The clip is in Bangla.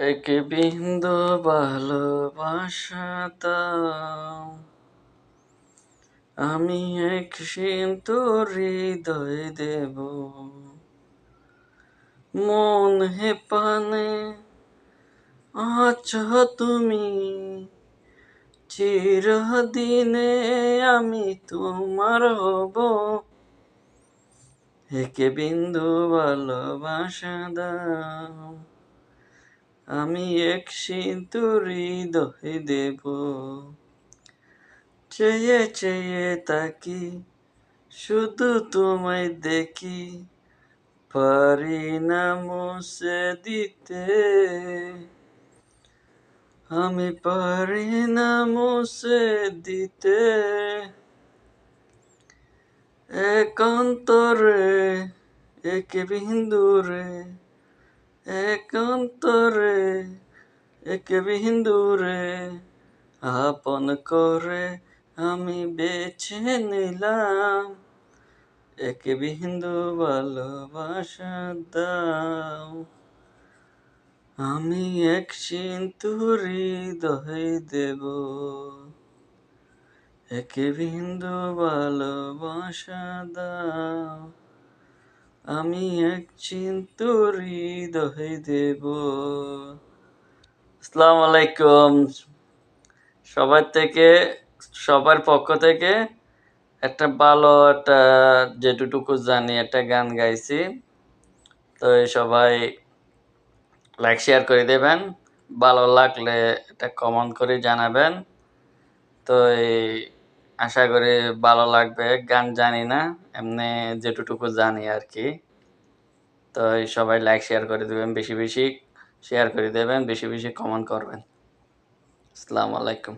এক বিন্দু ভালোবাসা দাও, আমি এক সিন্ধু হৃদয় দেব। মন হে পানে আছো তুমি, চিরদিনে আমি তোমার হব। এক বিন্দু ভালোবাসা দাও, আমি এক সিন্ধু হৃদয় দেব। চেয়ে চেয়ে তাকি, শুধু তোমায় দেখি, পারি না মুছে দিতে। আমি পারি না মুছে দিতে। একান্তরে এক বিন্দুরে, একান্তরে এক বিন্দুরে আপন করে আমি বেছে নিলাম। এক বিন্দু ভালোবাসা দাও, আমি এক সিন্ধু হৃদয় দেব। এক বিন্দু ভালোবাসা দাও, আমি এক সিন্ধু হৃদয় দেব। আসসালামু আলাইকুম। সবার পক্ষ থেকে একটা ভালো একটা যেটুকু জানি একটা গান গাইছি। তো সবাই লাইক শেয়ার করে দেবেন, ভালো লাগলে একটা কমেন্ট করে জানাবেন। তো আশা করি ভালো লাগবে। গান জানি না, এমনি যেটুকু জানি আর কি। তো সবাই লাইক শেয়ার করে দেবেন, বেশি বেশি শেয়ার করে দেবেন, বেশি বেশি কমেন্ট করবেন। আসসালামু আলাইকুম।